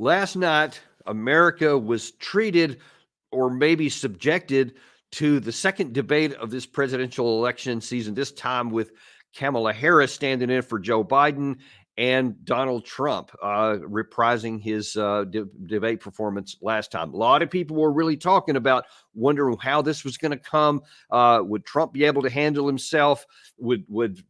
Last night, America was treated or maybe subjected to the second debate of this presidential election season, this time with Kamala Harris standing in for Joe Biden and Donald Trump reprising his debate performance last time. A lot of people were really talking about wondering how this was going to come. Would Trump be able to handle himself? Would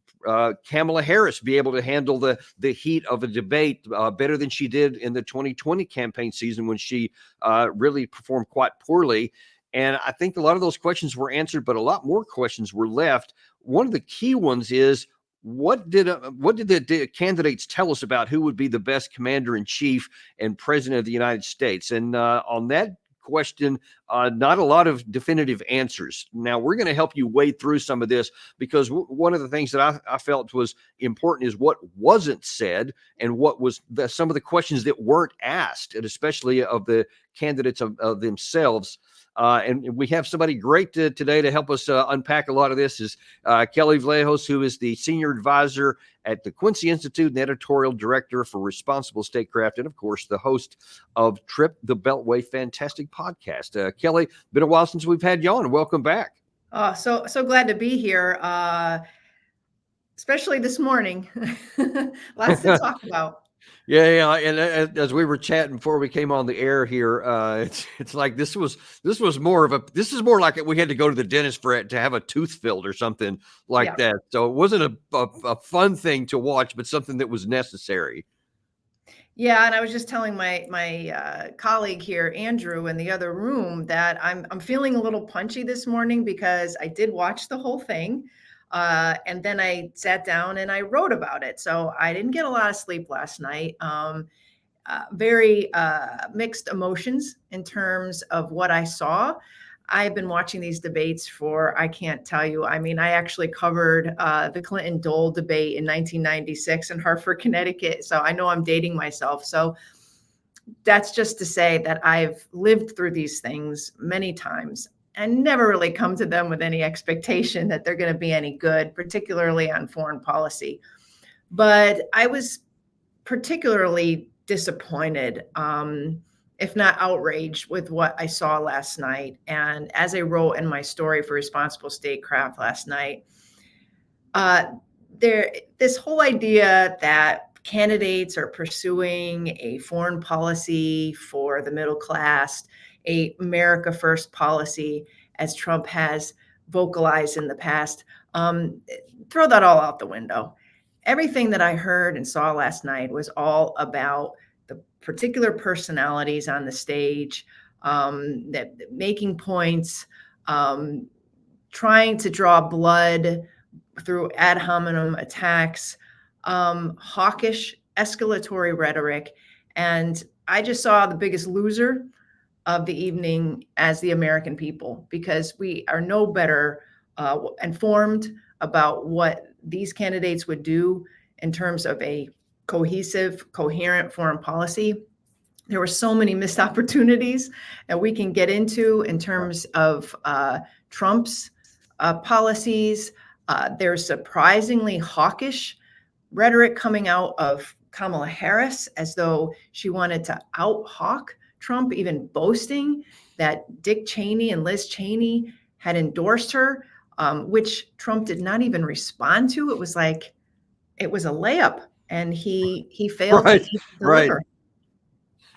Kamala Harris be able to handle the heat of a debate better than she did in the 2020 campaign season when she really performed quite poorly? And I think a lot of those questions were answered, but a lot more questions were left. One of the key ones is, what did the candidates tell us about who would be the best commander in chief and president of the United States? And on that question, not a lot of definitive answers. Now, we're going to help you wade through some of this, because one of the things that I felt was important is what wasn't said and what was some of the questions that weren't asked, and especially of the candidates of themselves. And we have somebody great today to help us unpack a lot of this, is Kelly Vallejos, who is the senior advisor at the Quincy Institute and editorial director for Responsible Statecraft, and of course the host of Trip the Beltway fantastic podcast. Kelly, been a while since we've had you on. Welcome back. So glad to be here, especially this morning. Lots to talk about. Yeah, and as we were chatting before we came on the air here, it's like this is more like we had to go to the dentist to have a tooth filled or something like that. So it wasn't a fun thing to watch, but something that was necessary. Yeah, and I was just telling my colleague here, Andrew, in the other room, that I'm feeling a little punchy this morning because I did watch the whole thing. And then I sat down and I wrote about it. So I didn't get a lot of sleep last night. Very mixed emotions in terms of what I saw. I've been watching these debates for, I can't tell you. I mean, I actually covered the Clinton-Dole debate in 1996 in Hartford, Connecticut. So I know I'm dating myself. So that's just to say that I've lived through these things many times and never really come to them with any expectation that they're going to be any good, particularly on foreign policy. But I was particularly disappointed, if not outraged, with what I saw last night. And as I wrote in my story for Responsible Statecraft last night, this whole idea that candidates are pursuing a foreign policy for the middle class, a America First policy, as Trump has vocalized in the past, throw that all out the window. Everything that I heard and saw last night was all about the particular personalities on the stage, that making points, trying to draw blood through ad hominem attacks, hawkish escalatory rhetoric. And I just saw the biggest loser of the evening as the American people, because we are no better informed about what these candidates would do in terms of a cohesive, coherent foreign policy. There were so many missed opportunities that we can get into in terms of Trump's policies. There's surprisingly hawkish rhetoric coming out of Kamala Harris, as though she wanted to out-hawk Trump, even boasting that Dick Cheney and Liz Cheney had endorsed her, which Trump did not even respond to. It was like, it was a layup, and he failed to deliver. Right.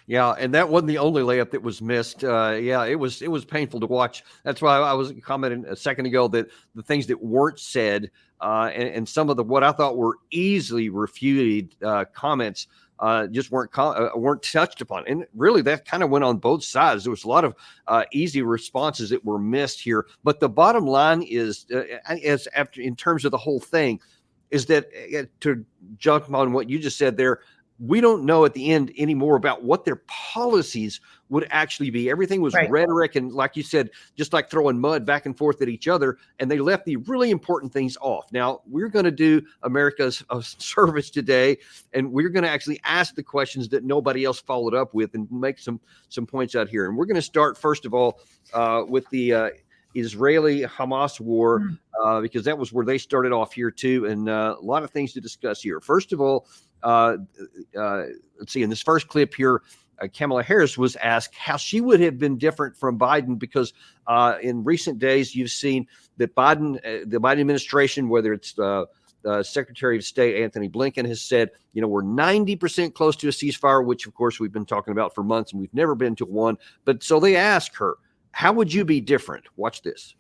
Yeah, and that wasn't the only layup that was missed. Yeah, it was painful to watch. That's why I was commenting a second ago that the things that weren't said, and some of what I thought were easily refuted comments just weren't touched upon. And really, that kind of went on both sides. There was a lot of easy responses that were missed here. But the bottom line is, in terms of the whole thing, is that to jump on what you just said there, we don't know at the end anymore about what their policies would actually be. Everything was rhetoric, and like you said, just like throwing mud back and forth at each other, and they left the really important things off. Now, we're going to do America's service today, and we're going to actually ask the questions that nobody else followed up with and make some points out here. And we're going to start, first of all, with the Israeli-Hamas war, because that was where they started off here too, and a lot of things to discuss here. First of all, let's see, in this first clip here, Kamala Harris was asked how she would have been different from Biden, because in recent days you've seen that the Biden administration, whether it's Secretary of State Anthony Blinken, has said, we're 90% close to a ceasefire, which of course we've been talking about for months, and we've never been to one. But so they asked her, how would you be different? Watch this.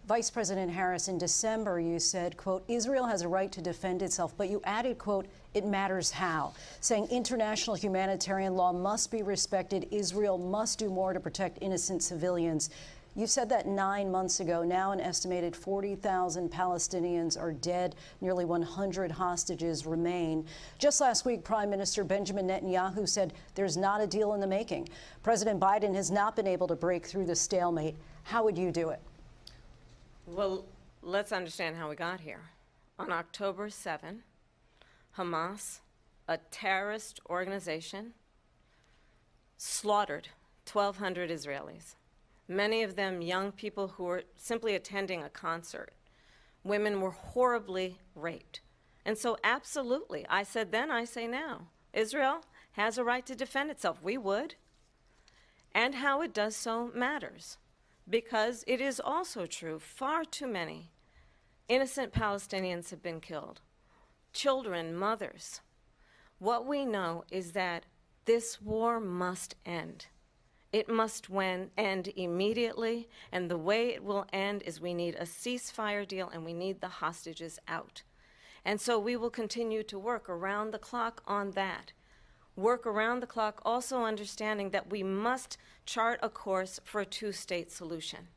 Vice President Harris, in December, you said, quote, Israel has a right to defend itself, but you added, quote, it matters how, saying international humanitarian law must be respected. Israel must do more to protect innocent civilians. You said that 9 months ago. Now an estimated 40,000 Palestinians are dead. Nearly 100 hostages remain. Just last week, Prime Minister Benjamin Netanyahu said there's not a deal in the making. President Biden has not been able to break through the stalemate. How would you do it? Well, let's understand how we got here. On October 7, Hamas, a terrorist organization, slaughtered 1,200 Israelis. Many of them young people who were simply attending a concert. Women were horribly raped. And so absolutely, I said then, I say now, Israel has a right to defend itself. We would. And how it does so matters. Because it is also true, far too many innocent Palestinians have been killed. Children, mothers. What we know is that this war must end. It must end immediately, and the way it will end is we need a ceasefire deal and we need the hostages out. And so we will continue to work around the clock on that. Work around the clock, also understanding that we must chart a course for a two-state solution.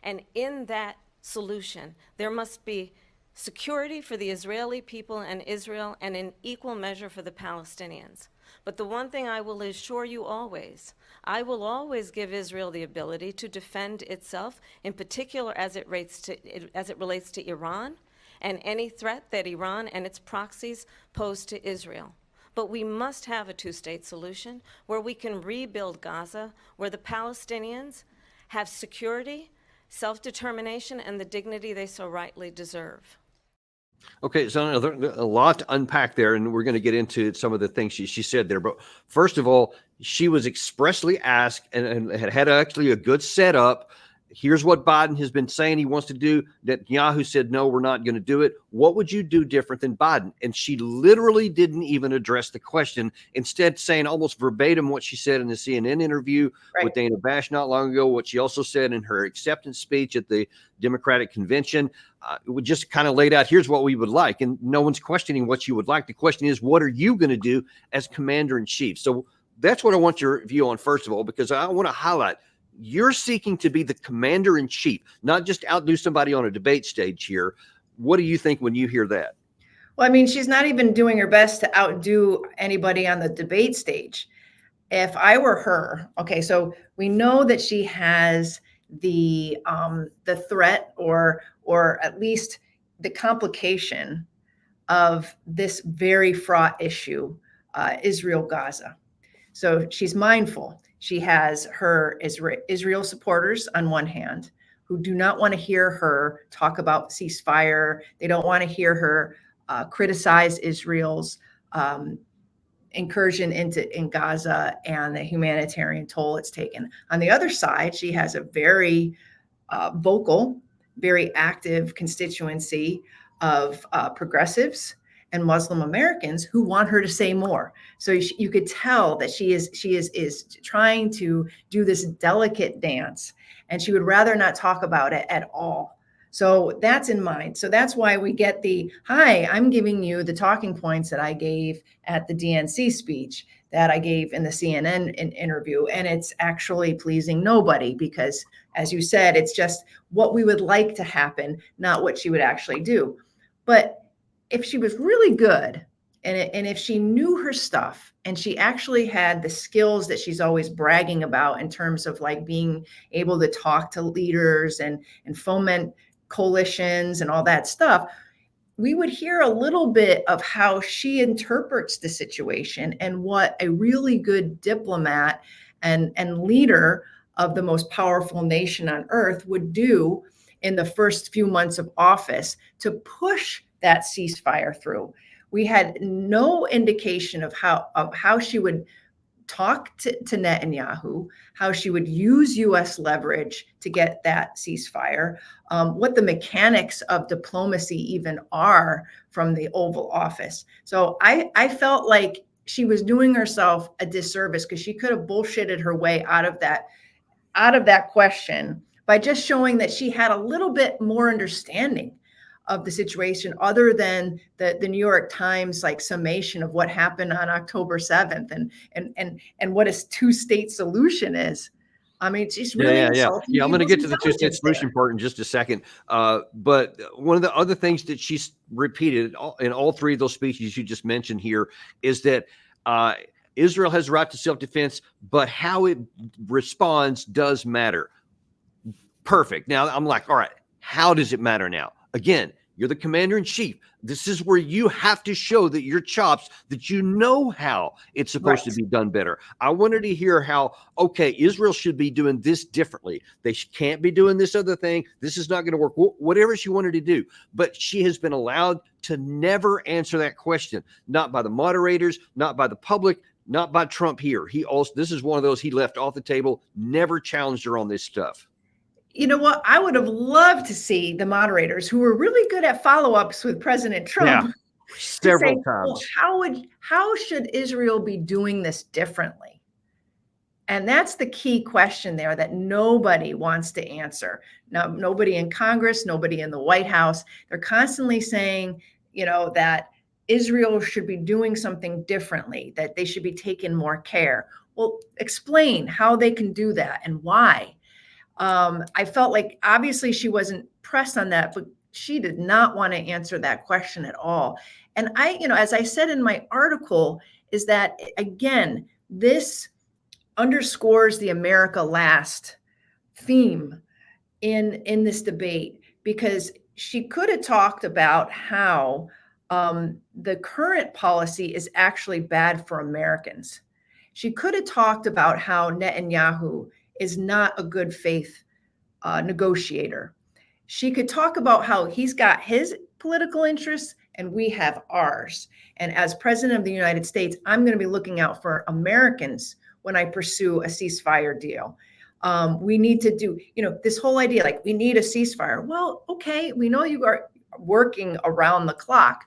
And in that solution, there must be security for the Israeli people and Israel, and in equal measure for the Palestinians. But the one thing I will assure you always, I will always give Israel the ability to defend itself, in particular as it relates to Iran and any threat that Iran and its proxies pose to Israel. But we must have a two-state solution where we can rebuild Gaza, where the Palestinians have security, self-determination, and the dignity they so rightly deserve. Okay, so a lot to unpack there, and we're going to get into some of the things she said there. But first of all, she was expressly asked and had actually a good setup. Here's what Biden has been saying he wants to do. Netanyahu said, no, we're not going to do it. What would you do different than Biden? And she literally didn't even address the question, instead saying almost verbatim what she said in the CNN interview with Dana Bash not long ago, what she also said in her acceptance speech at the Democratic convention. We just kind of laid out, here's what we would like. And no one's questioning what you would like. The question is, what are you going to do as commander in chief? So that's what I want your view on, first of all, because I want to highlight you're seeking to be the commander in chief, not just outdo somebody on a debate stage here. What do you think when you hear that? Well, I mean, she's not even doing her best to outdo anybody on the debate stage. If I were her, okay, so we know that she has the threat or at least the complication of this very fraught issue, Israel-Gaza. So she's mindful. She has her Israel supporters on one hand who do not want to hear her talk about ceasefire. They don't want to hear her criticize Israel's incursion in Gaza and the humanitarian toll it's taken. On the other side, she has a very vocal, very active constituency of progressives and Muslim Americans who want her to say more. So you could tell that she is trying to do this delicate dance, and she would rather not talk about it at all. So that's in mind. So that's why we get hi, I'm giving you the talking points that I gave at the DNC speech, that I gave in the CNN interview. And it's actually pleasing nobody because, as you said, it's just what we would like to happen, not what she would actually do. But if she was really good and if she knew her stuff and she actually had the skills that she's always bragging about in terms of like being able to talk to leaders and foment coalitions and all that stuff, we would hear a little bit of how she interprets the situation and what a really good diplomat and leader of the most powerful nation on earth would do in the first few months of office to push that ceasefire through. We had no indication of how she would talk to Netanyahu, how she would use U.S. leverage to get that ceasefire, what the mechanics of diplomacy even are from the Oval Office. So I felt like she was doing herself a disservice because she could have bullshitted her way out of that question by just showing that she had a little bit more understanding of the situation other than the New York Times like summation of what happened on October 7th and what a two-state solution is. I mean, it's just really insulting. I'm going to people's get to the two-state intelligence solution there. part in just a second. But one of the other things that she's repeated in all three of those speeches you just mentioned here is that Israel has the right to self-defense, but how it responds does matter. Perfect. Now I'm like, all right, how does it matter now? Again, you're the commander in chief. This is where you have to show that your chops, that you know how it's supposed to be done better. I wanted to hear how, okay, Israel should be doing this differently. They can't be doing this other thing. This is not going to work. Whatever she wanted to do. But she has been allowed to never answer that question. Not by the moderators, not by the public, not by Trump here. This is one of those he left off the table, never challenged her on this stuff. You know what? I would have loved to see the moderators who were really good at follow-ups with President Trump. Several times. Well, how should Israel be doing this differently? And that's the key question there that nobody wants to answer. Now, nobody in Congress, nobody in the White House. They're constantly saying, that Israel should be doing something differently, that they should be taking more care. Well, explain how they can do that and why. I felt like obviously she wasn't pressed on that, but she did not want to answer that question at all. And as I said in my article, is that again, this underscores the America last theme in this debate, because she could have talked about how the current policy is actually bad for Americans. She could have talked about how Netanyahu is not a good faith negotiator. She could talk about how he's got his political interests and we have ours. And as president of the United States, I'm going to be looking out for Americans when I pursue a ceasefire deal. We need to do, this whole idea, like we need a ceasefire. Well, okay, we know you are working around the clock,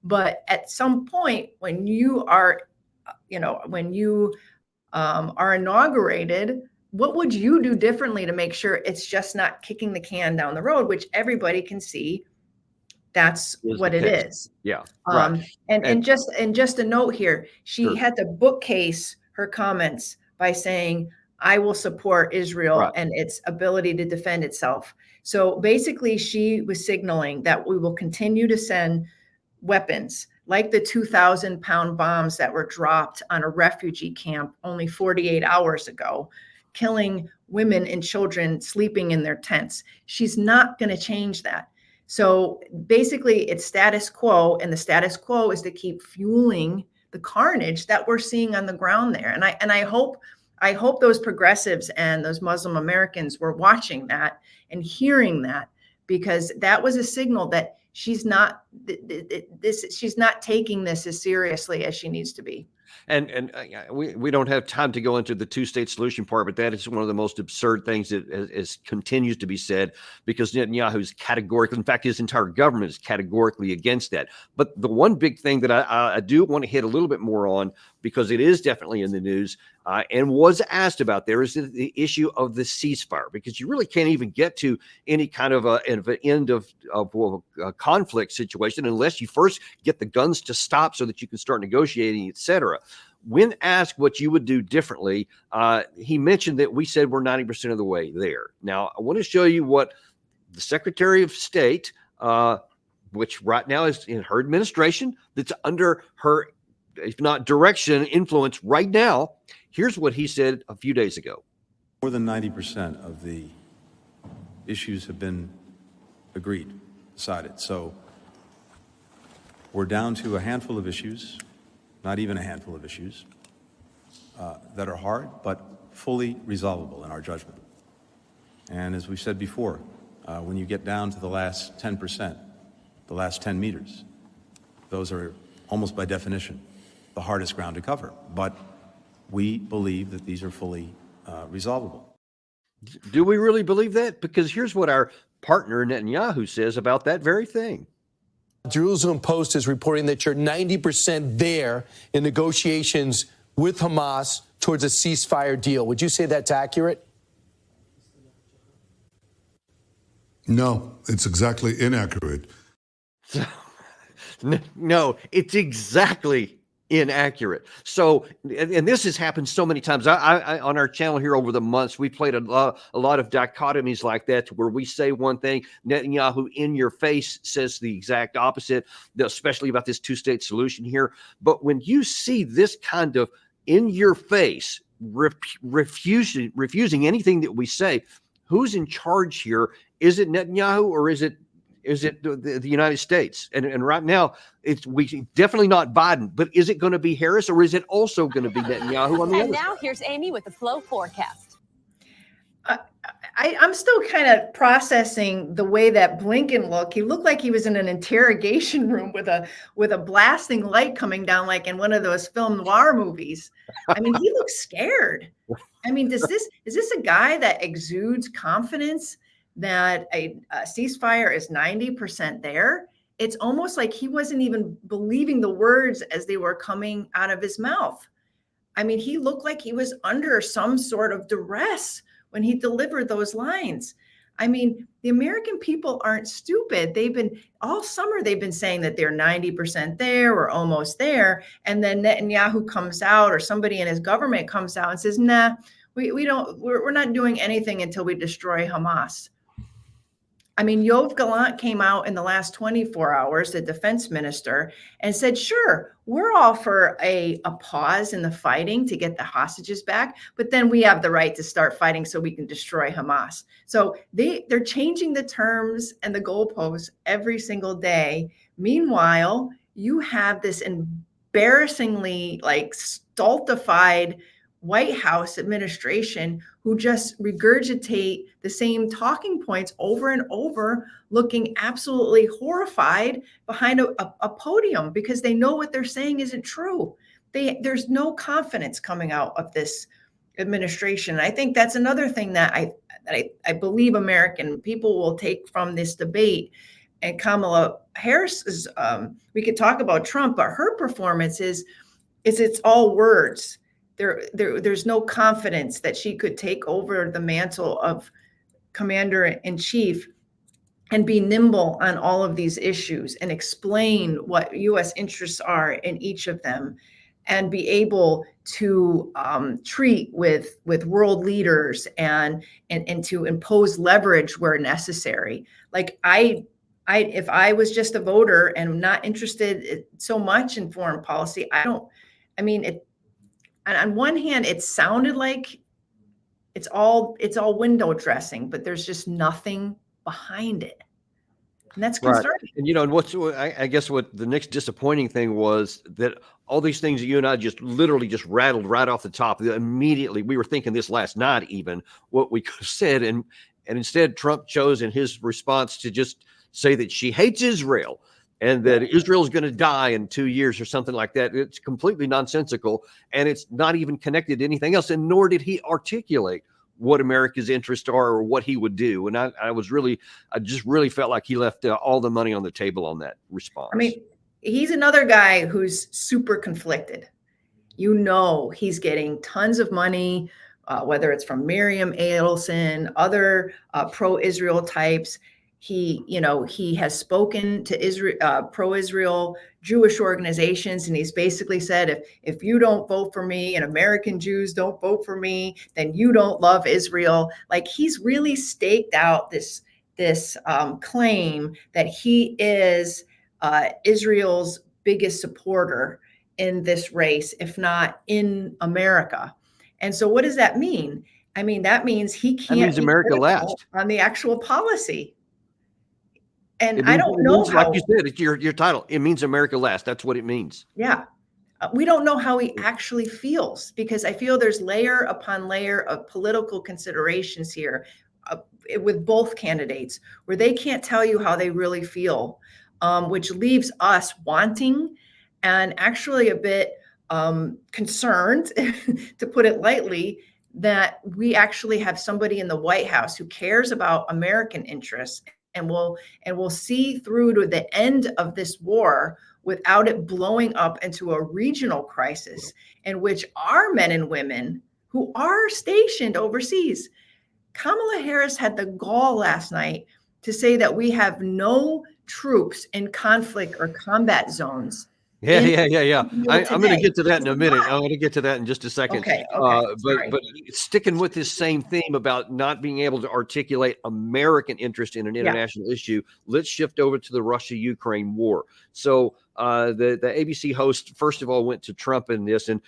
but at some point when you are, are inaugurated, what would you do differently to make sure it's just not kicking the can down the road, which everybody can see that's what it is. Yeah. Right. And just a note here, she had to bookcase her comments by saying, I will support Israel and its ability to defend itself. So basically she was signaling that we will continue to send weapons like the 2,000-pound bombs that were dropped on a refugee camp only 48 hours ago, killing women and children sleeping in their tents. She's not going to change that. So basically it's status quo, and the status quo is to keep fueling the carnage that we're seeing on the ground there. And I hope those progressives and those Muslim Americans were watching that and hearing that, because that was a signal that she's not taking this as seriously as she needs to be. And we don't have time to go into the two-state solution part, but that is one of the most absurd things that continues to be said, because Netanyahu is categorically, in fact, his entire government is categorically against that. But the one big thing that I do want to hit a little bit more on, because it is definitely in the news and was asked about there, is the issue of the ceasefire, because you really can't even get to any kind of an end of a conflict situation unless you first get the guns to stop so that you can start negotiating, etc. When asked what you would do differently, he mentioned that we said we're 90% of the way there. Now, I want to show you what the Secretary of State, which right now is in her administration, that's under her, if not direction, influence right now. Here's what he said a few days ago. More than 90% of the issues have been agreed, decided. So we're down to a handful of issues, not even a handful of issues, that are hard, but fully resolvable in our judgment. And as we said before, when you get down to the last 10%, the last 10 meters, those are almost by definition the hardest ground to cover. But we believe that these are fully resolvable. Do we really believe that? Because here's what our partner Netanyahu says about that very thing. Jerusalem Post is reporting that you're 90% there in negotiations with Hamas towards a ceasefire deal. Would you say that's accurate? No, it's exactly inaccurate. No, it's exactly inaccurate. So, and this has happened so many times. I on our channel here over the months, we played a lot of dichotomies like that, where we say one thing, Netanyahu in your face says the exact opposite, especially about this two-state solution here. But when you see this kind of in your face refusing anything that we say, who's in charge here? Is it Netanyahu or is it the United States? And right now, we definitely not Biden, but is it going to be Harris or is it also going to be Netanyahu on the And other now side? here's Amy with the flow forecast. I'm still kind of processing the way that Blinken looked. He looked like he was in an interrogation room with a blasting light coming down, like in one of those film noir movies. I mean, he looks scared. I mean, is this a guy that exudes confidence that a ceasefire is 90% there? It's almost like he wasn't even believing the words as they were coming out of his mouth. I mean, he looked like he was under some sort of duress when he delivered those lines. I mean, the American people aren't stupid. All summer, they've been saying that they're 90% there or almost there. And then Netanyahu comes out, or somebody in his government comes out and says, nah, we're not doing anything until we destroy Hamas. I mean, Yoav Gallant came out in the last 24 hours, the defense minister, and said, sure, we're all for a pause in the fighting to get the hostages back, but then we have the right to start fighting so we can destroy Hamas. So they're changing the terms and the goalposts every single day. Meanwhile, you have this embarrassingly stultified White House administration who just regurgitate the same talking points over and over, looking absolutely horrified behind a podium because they know what they're saying isn't true. There's no confidence coming out of this administration. I think that's another thing that I believe American people will take from this debate. And Kamala Harris is, we could talk about Trump, but her performance is it's all words. There's no confidence that she could take over the mantle of commander-in-chief and be nimble on all of these issues and explain what U.S. interests are in each of them and be able to treat with world leaders and to impose leverage where necessary. Like if I was just a voter and not interested so much in foreign policy, and on one hand, it sounded like it's all window dressing, but there's just nothing behind it. And that's concerning. Right. And I guess what the next disappointing thing was that all these things that you and I just literally just rattled right off the top. Immediately, we were thinking this last night, even what we could have said. And instead, Trump chose in his response to just say that she hates Israel and that Israel's going to die in 2 years or something like that. It's completely nonsensical, and it's not even connected to anything else. And nor did he articulate what America's interests are or what he would do. And I just really felt like he left all the money on the table on that response. I mean, he's another guy who's super conflicted. He's getting tons of money, whether it's from Miriam Adelson, other pro-Israel types. He has spoken to Israel, pro-Israel Jewish organizations, and he's basically said, if you don't vote for me and American Jews don't vote for me, then you don't love Israel. Like, he's really staked out this claim that he is Israel's biggest supporter in this race, if not in America. And so what does that mean? I mean, that means he can't. That means America last on the actual policy. And means, I don't know like you said, it's your title. It means America last. That's what it means. Yeah. We don't know how he actually feels, because I feel there's layer upon layer of political considerations here with both candidates where they can't tell you how they really feel, which leaves us wanting and actually a bit concerned, to put it lightly, that we actually have somebody in the White House who cares about American interests and will see through to the end of this war without it blowing up into a regional crisis in which our men and women who are stationed overseas. Kamala Harris had the gall last night to say that we have no troops in conflict or combat zones. Yeah. I'm going to Today. get to that in a minute. I'm going to get to that in just a second. Okay. Sorry. But sticking with this same theme about not being able to articulate American interest in an international issue, let's shift over to the Russia-Ukraine war. So the ABC host, first of all, went to Trump in this, and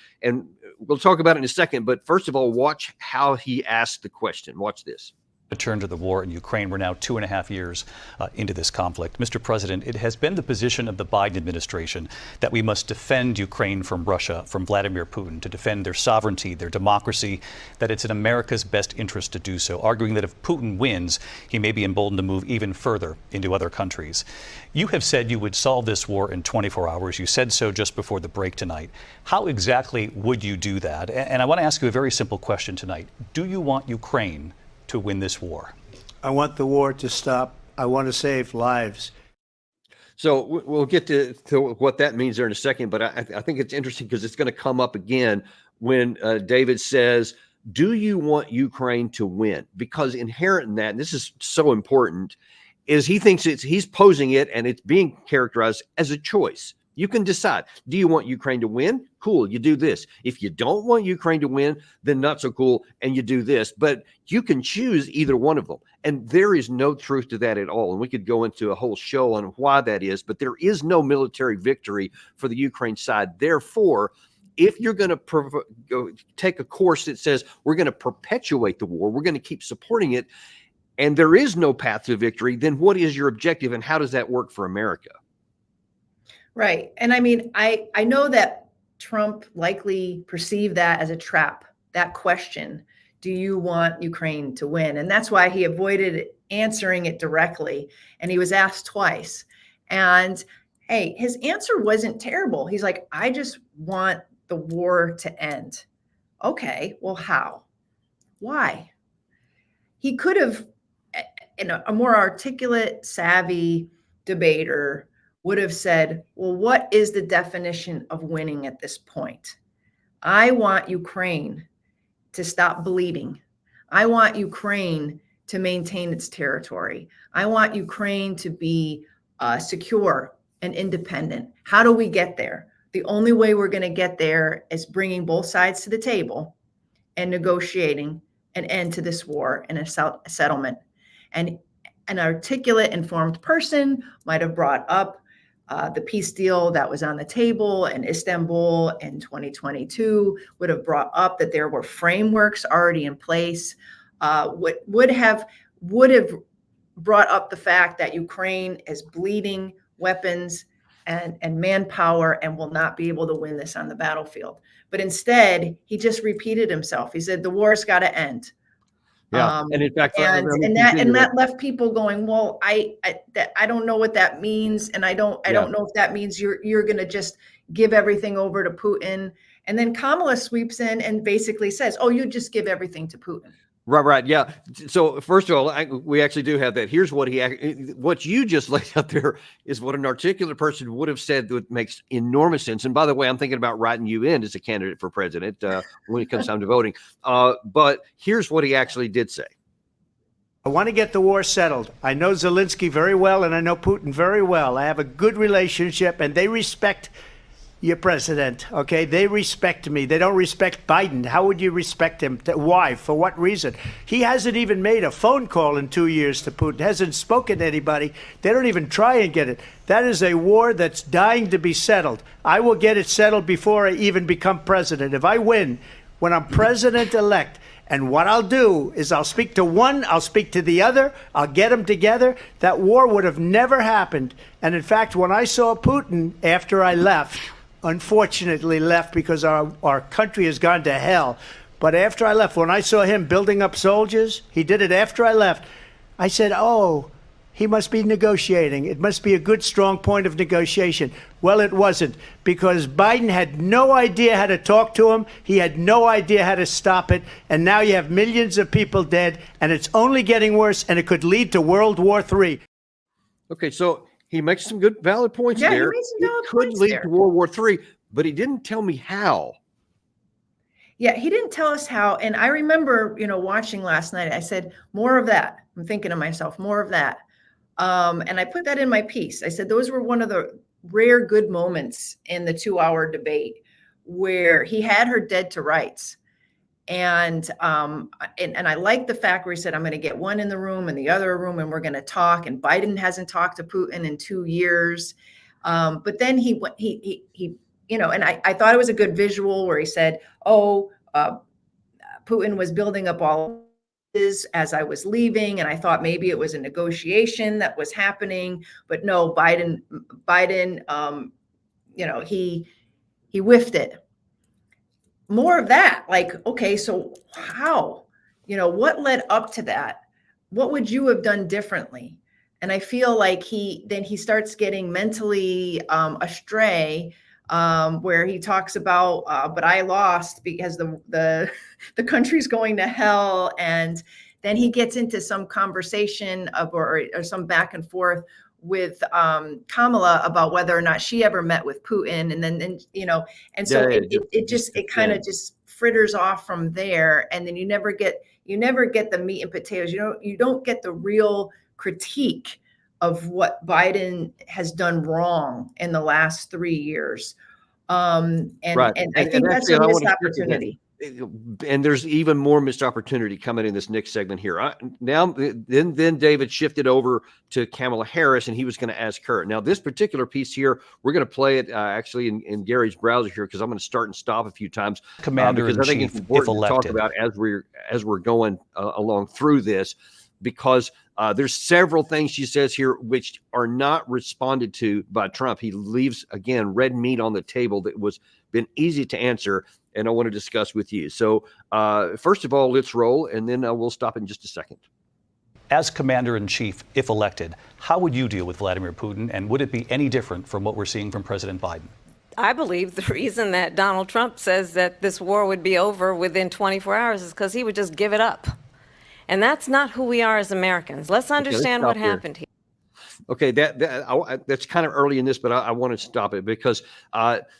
we'll talk about it in a second. But first of all, watch how he asked the question. Watch this. Return to the war in Ukraine. We're now 2.5 years into this conflict. Mr. President, it has been the position of the Biden administration that we must defend Ukraine from Russia, from Vladimir Putin, to defend their sovereignty, their democracy, that it's in America's best interest to do so, arguing that if Putin wins, he may be emboldened to move even further into other countries. You have said you would solve this war in 24 hours. You said so just before the break tonight. How exactly would you do that? And I want to ask you a very simple question tonight. Do you want Ukraine to win this war? I want the war to stop. I want to save lives. So we'll get to what that means there in a second, but I think it's interesting because it's going to come up again when David says, do you want Ukraine to win? Because inherent in that, and this is so important, is he thinks he's posing it and it's being characterized as a choice. You can decide. Do you want Ukraine to win? Cool, you do this. If you don't want Ukraine to win, then not so cool, and you do this. But you can choose either one of them. And there is no truth to that at all. And we could go into a whole show on why that is, but there is no military victory for the Ukraine side. Therefore, if you're going to take a course that says we're going to perpetuate the war, we're going to keep supporting it, and there is no path to victory, then what is your objective and how does that work for America? Right. And I mean, I know that Trump likely perceived that as a trap, that question, do you want Ukraine to win? And that's why he avoided answering it directly. And he was asked twice. And hey, his answer wasn't terrible. He's like, I just want the war to end. Okay, well, how? Why? He could have, in a more articulate, savvy debater, would have said, well, what is the definition of winning at this point? I want Ukraine to stop bleeding. I want Ukraine to maintain its territory. I want Ukraine to be secure and independent. How do we get there? The only way we're going to get there is bringing both sides to the table and negotiating an end to this war and a settlement. And an articulate, informed person might have brought up the peace deal that was on the table in Istanbul in 2022, would have brought up that there were frameworks already in place, would have brought up the fact that Ukraine is bleeding weapons and manpower and will not be able to win this on the battlefield. But instead, he just repeated himself. He said, the war's got to end. Yeah, and in fact, that left people going, well, I don't know what that means, and I don't know if that means you're going to just give everything over to Putin. And then Kamala sweeps in and basically says, oh, you just give everything to Putin. Right. Yeah. So first of all, we actually do have that. Here's what what you just laid out there is what an articulate person would have said that makes enormous sense. And by the way, I'm thinking about writing you in as a candidate for president when it comes time to voting. But here's what he actually did say. I want to get the war settled. I know Zelensky very well, and I know Putin very well. I have a good relationship, and they respect your president, okay? They respect me. They don't respect Biden. How would you respect him? Why? For what reason? He hasn't even made a phone call in 2 years to Putin, hasn't spoken to anybody. They don't even try and get it. That is a war that's dying to be settled. I will get it settled before I even become president. If I win, when I'm president-elect, and what I'll do is I'll speak to one, I'll speak to the other, I'll get them together. That war would have never happened. And in fact, when I saw Putin after I left, unfortunately left because our country has gone to hell. But after I left, when I saw him building up soldiers, he did it after I left. I said, oh, he must be negotiating. It must be a good, strong point of negotiation. Well, it wasn't, because Biden had no idea how to talk to him. He had no idea how to stop it. And now you have millions of people dead, and it's only getting worse, and it could lead to World War III. Okay, so he makes some good, valid points Yeah, he there. made some It valid could points lead there. to World War III, but he didn't tell me how. Yeah, he didn't tell us how. And I remember, watching last night, I said, more of that. I'm thinking to myself, more of that. And I put that in my piece. I said, those were one of the rare good moments in the 2-hour debate where he had her dead to rights. And I like the fact where he said, I'm going to get one in the room and the other room, and we're going to talk. And Biden hasn't talked to Putin in 2 years. But then he and I thought it was a good visual where he said, Putin was building up all this as I was leaving, and I thought maybe it was a negotiation that was happening, but no, Biden, he whiffed it. More of that, like, okay, so how, what led up to that? What would you have done differently? And I feel like he starts getting mentally astray, where he talks about, but I lost because the country's going to hell, and then he gets into some conversation or some back and forth with Kamala about whether or not she ever met with Putin, and so it kind of just fritters off from there, and then you never get the meat and potatoes. You don't get the real critique of what Biden has done wrong in the last 3 years. And I think that's a missed opportunity. And there's even more missed opportunity coming in this next segment here. Then David shifted over to Kamala Harris, and he was going to ask her. Now, this particular piece here, we're going to play it actually in Gary's browser here, because I'm going to start and stop a few times. Because I think it's important to talk about as we're going along through this, because there's several things she says here which are not responded to by Trump. He leaves, again, red meat on the table that was been easy to answer, and I want to discuss with you. So first of all, let's roll, and then we'll stop in just a second. As commander-in-chief, if elected, how would you deal with Vladimir Putin, and would it be any different from what we're seeing from President Biden? I believe the reason that Donald Trump says that this war would be over within 24 hours is because he would just give it up. And that's not who we are as Americans. Let's understand what happened here. Okay, that's kind of early in this, but I want to stop it because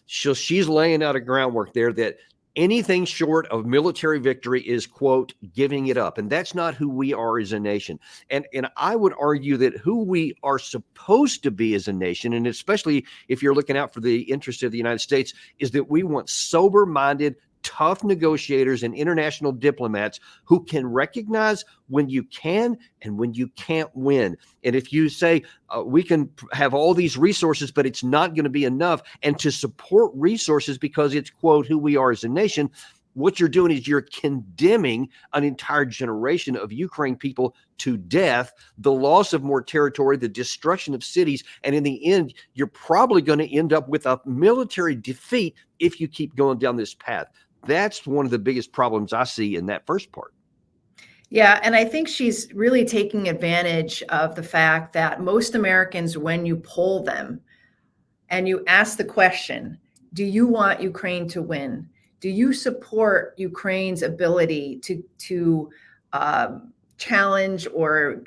she's laying out a groundwork there that anything short of military victory is, quote, giving it up. And that's not who we are as a nation. And I would argue that who we are supposed to be as a nation, and especially if you're looking out for the interests of the United States, is that we want sober-minded, tough negotiators and international diplomats who can recognize when you can and when you can't win. And if you say we can have all these resources, but it's not going to be enough, and to support resources because it's, quote, who we are as a nation, what you're doing is you're condemning an entire generation of Ukraine people to death, the loss of more territory, the destruction of cities, and in the end, you're probably going to end up with a military defeat if you keep going down this path. That's one of the biggest problems I see in that first part. Yeah, and I think she's really taking advantage of the fact that most Americans, when you poll them and you ask the question, do you want Ukraine to win? Do you support Ukraine's ability to challenge or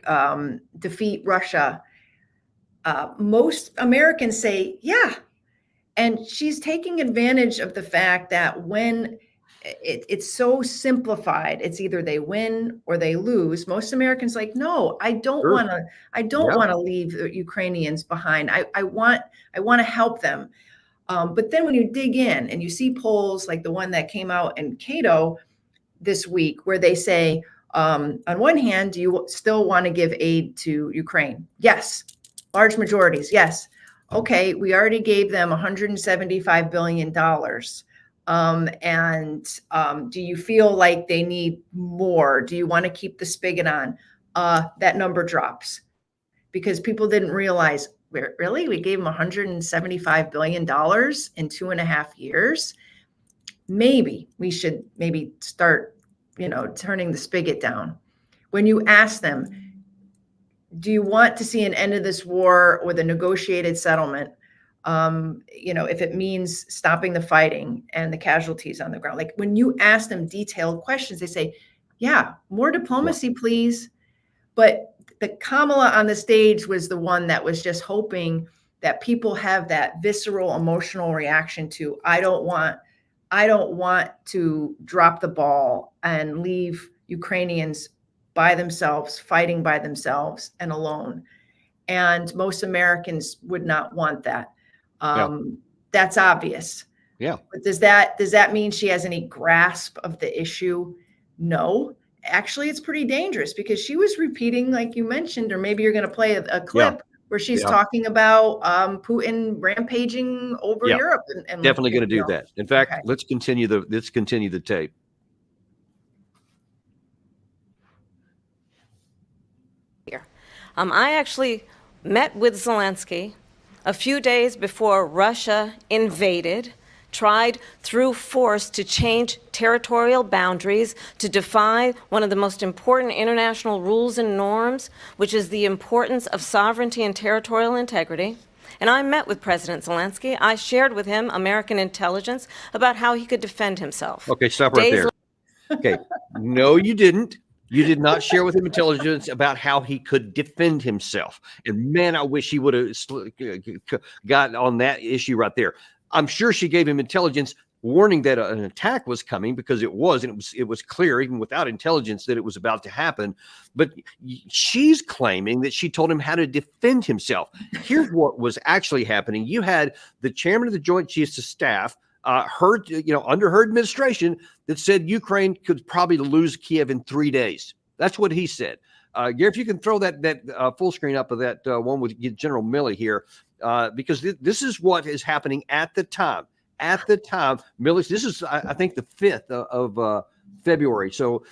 defeat Russia? Most Americans say, yeah. And she's taking advantage of the fact that when it's so simplified, it's either they win or they lose. Most Americans like, no, I don't want to leave the Ukrainians behind. I want to help them. But then when you dig in and you see polls like the one that came out in Cato this week, where they say, on one hand, do you still want to give aid to Ukraine? Yes. Large majorities. Yes. Okay. We already gave them $175 billion. Do you feel like they need more? Do you want to keep the spigot on? That number drops because people didn't realize, really, we gave them $175 billion in 2.5 years. Maybe we should start, turning the spigot down. When you ask them, do you want to see an end of this war with a negotiated settlement? If it means stopping the fighting and the casualties on the ground. Like when you ask them detailed questions, they say, yeah, more diplomacy, please. But the Kamala on the stage was the one that was just hoping that people have that visceral emotional reaction to, I don't want to drop the ball and leave Ukrainians by themselves, fighting by themselves and alone. And most Americans would not want that. That's obvious. Yeah. But does that mean she has any grasp of the issue? No. Actually, it's pretty dangerous because she was repeating, like you mentioned, or maybe you're going to play a clip where she's talking about Putin rampaging over Europe. And definitely going to do that. In fact, let's continue the tape. I actually met with Zelensky a few days before Russia invaded, tried through force to change territorial boundaries, to defy one of the most important international rules and norms, which is the importance of sovereignty and territorial integrity. And I met with President Zelensky. I shared with him American intelligence about how he could defend himself. Okay, stop right there. Okay, no, you didn't. You did not share with him intelligence about how he could defend himself. And man, I wish he would have got on that issue right there. I'm sure she gave him intelligence warning that an attack was coming, because it was, and it was clear even without intelligence that it was about to happen. But she's claiming that she told him how to defend himself. Here's what was actually happening. You had the chairman of the Joint Chiefs of Staff under her administration, that said Ukraine could probably lose Kiev in 3 days. That's what he said. Gary, if you can throw that full screen up of that one with General Milley here, because this is what is happening at the time. At the time, Milley, this is, I think, the 5th of February. So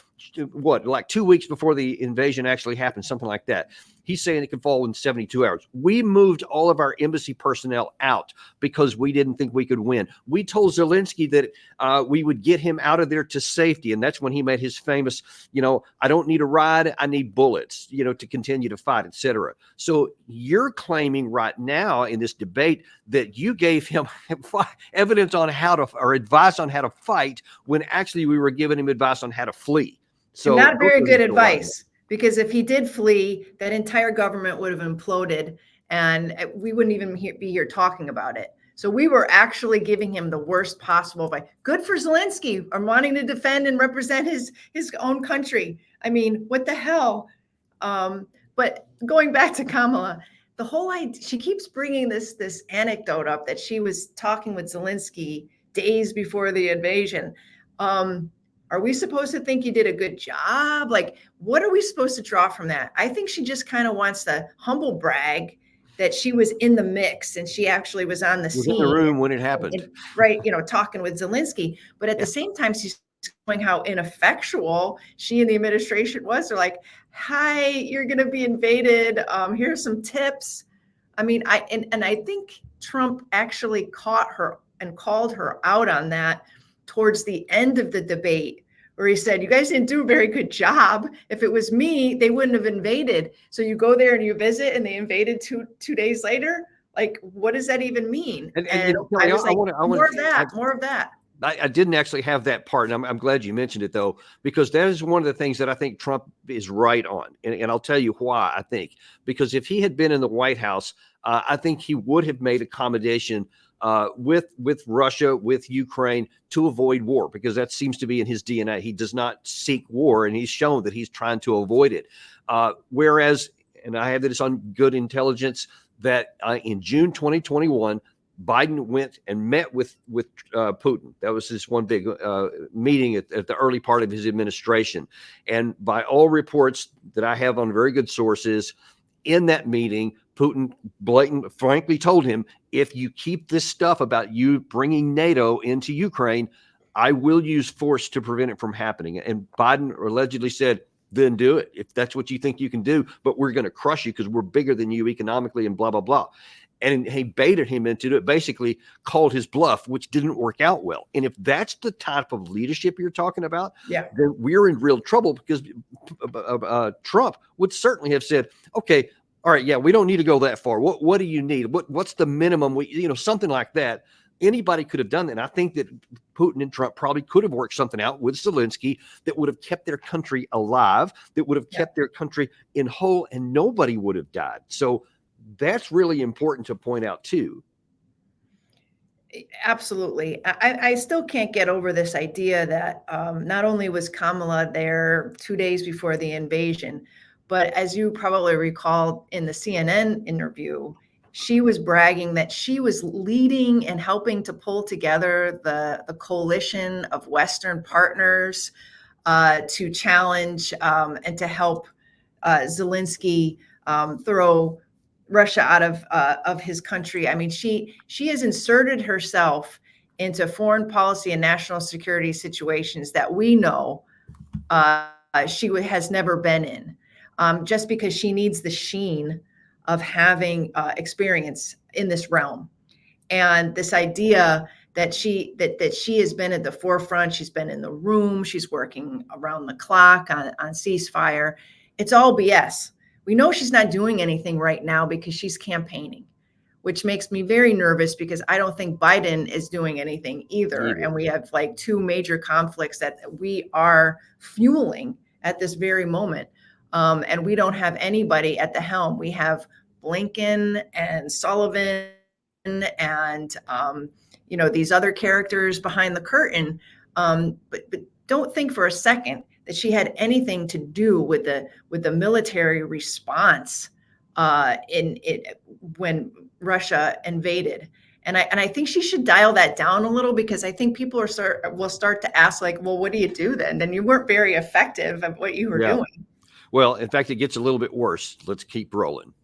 what, like 2 weeks before the invasion actually happened, something like that. He's saying it can fall in 72 hours. We moved all of our embassy personnel out because we didn't think we could win. We told Zelensky that we would get him out of there to safety. And that's when he made his famous, I don't need a ride, I need bullets, to continue to fight, etc. So you're claiming right now in this debate that you gave him evidence on or advice on how to fight, when actually we were giving him advice on how to flee. So not very good advice. Because if he did flee, that entire government would have imploded and we wouldn't even be here talking about it. So we were actually giving him the worst possible advice. Good for Zelensky on wanting to defend and represent his own country. I mean, what the hell? But going back to Kamala, the whole idea, she keeps bringing this anecdote up that she was talking with Zelensky days before the invasion. Are we supposed to think you did a good job? Like, what are we supposed to draw from that? I think she just kind of wants to humble brag that she was in the mix and she actually was on the scene. In the room when it happened. Right, talking with Zelensky. But at the same time, she's showing how ineffectual she and the administration was. They're like, hi, you're going to be invaded. Here's some tips. I mean, I think Trump actually caught her and called her out on that towards the end of the debate, where he said, you guys didn't do a very good job. If it was me, they wouldn't have invaded. So you go there and you visit and they invaded two days later. Like, what does that even mean? And I was like, more of that. I didn't actually have that part. And I'm glad you mentioned it, though, because that is one of the things that I think Trump is right on. And I'll tell you why, I think. Because if he had been in the White House, I think he would have made accommodation with Russia, with Ukraine, to avoid war, because that seems to be in his DNA. He does not seek war, and he's shown that he's trying to avoid it. Whereas, and I have this on good intelligence, that in June 2021, Biden went and met with Putin. That was his one big meeting at the early part of his administration. And by all reports that I have on very good sources, in that meeting, Putin frankly told him, if you keep this stuff about you bringing NATO into Ukraine, I will use force to prevent it from happening. And Biden allegedly said, then do it if that's what you think you can do, but we're going to crush you because we're bigger than you economically and blah, blah, blah. And he baited him into it, basically called his bluff, which didn't work out well. And if that's the type of leadership you're talking about, then we're in real trouble, because Trump would certainly have said, okay, All right, yeah, we don't need to go that far. What do you need? What's the minimum? Something like that. Anybody could have done that. And I think that Putin and Trump probably could have worked something out with Zelensky that would have kept their country alive, that would have kept their country in whole, and nobody would have died. So that's really important to point out too. Absolutely. I still can't get over this idea that not only was Kamala there 2 days before the invasion, but as you probably recall in the CNN interview, she was bragging that she was leading and helping to pull together the coalition of Western partners to challenge and to help Zelensky throw Russia out of his country. I mean, she has inserted herself into foreign policy and national security situations that we know she has never been in, just because she needs the sheen of having experience in this realm. And this idea that she has been at the forefront, she's been in the room, she's working around the clock on ceasefire. It's all BS. We know she's not doing anything right now because she's campaigning, which makes me very nervous because I don't think Biden is doing anything either. And we have like two major conflicts that we are fueling at this very moment. And we don't have anybody at the helm. We have Blinken and Sullivan and these other characters behind the curtain, but don't think for a second that she had anything to do with the military response when Russia invaded. And I think she should dial that down a little, because I think people will start to ask, like, well, what do you do then? Then you weren't very effective at what you were doing. Well, in fact, it gets a little bit worse. Let's keep rolling.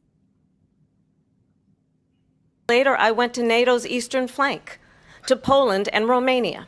Later, I went to NATO's eastern flank, to Poland and Romania.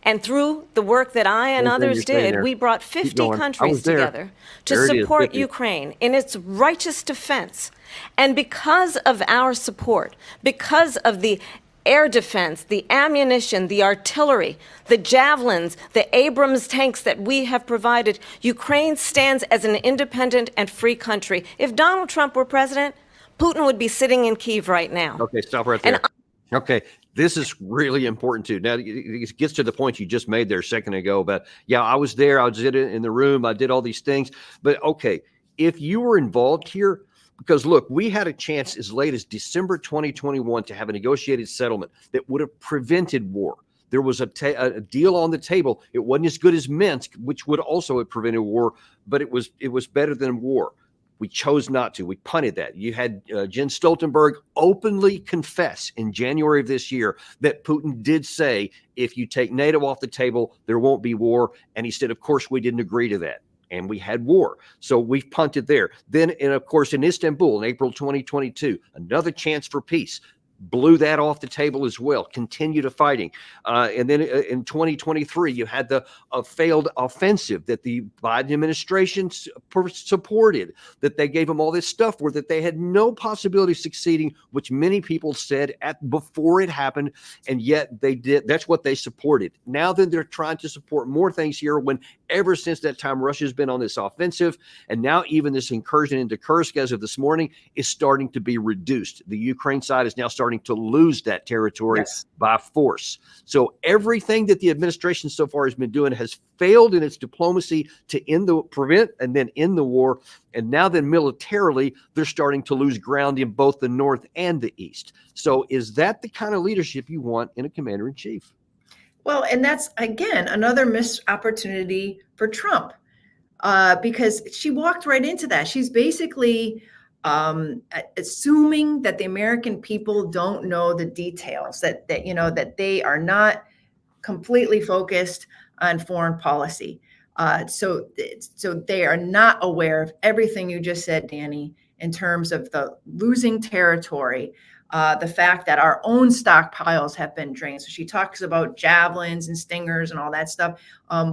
And through the work that I and others did, we brought 50 countries together to support Ukraine in its righteous defense. And because of our support, because of the air defense, the ammunition, the artillery, the javelins, the Abrams tanks that we have provided, Ukraine stands as an independent and free country. If Donald Trump were president, Putin would be sitting in Kyiv right now. Okay, stop right there. Okay, this is really important too. Now, it gets to the point you just made there a second ago about, yeah, I was there, I was in the room, I did all these things. But okay, if you were involved here, because look, we had a chance as late as December 2021 to have a negotiated settlement that would have prevented war. There was a deal on the table. It wasn't as good as Minsk, which would also have prevented war, but it was better than war. We chose not to. We punted that. You had Jens Stoltenberg openly confess in January of this year that Putin did say, if you take NATO off the table, there won't be war. And he said, of course, we didn't agree to that. And we had war. So we've punted there. Then, and of course, in Istanbul in April 2022, another chance for peace. Blew that off the table as well. Continue to fighting. And then in 2023, you had the failed offensive that the Biden administration supported, that they gave them all this stuff where that they had no possibility of succeeding, which many people said before it happened. And yet they did. That's what they supported. Now then they're trying to support more things here when ever since that time, Russia's been on this offensive. And now even this incursion into Kursk as of this morning is starting to be reduced. The Ukraine side is now starting to lose that territory by force. So everything that the administration so far has been doing has failed in its diplomacy to prevent and then end the war. And now then militarily, they're starting to lose ground in both the north and the east. So is that the kind of leadership you want in a commander-in-chief? Well, and that's, again, another missed opportunity for Trump, because she walked right into that. She's basically assuming that the American people don't know the details, that they are not completely focused on foreign policy. So they are not aware of everything you just said, Danny, in terms of the losing territory, the fact that our own stockpiles have been drained. So she talks about javelins and stingers and all that stuff.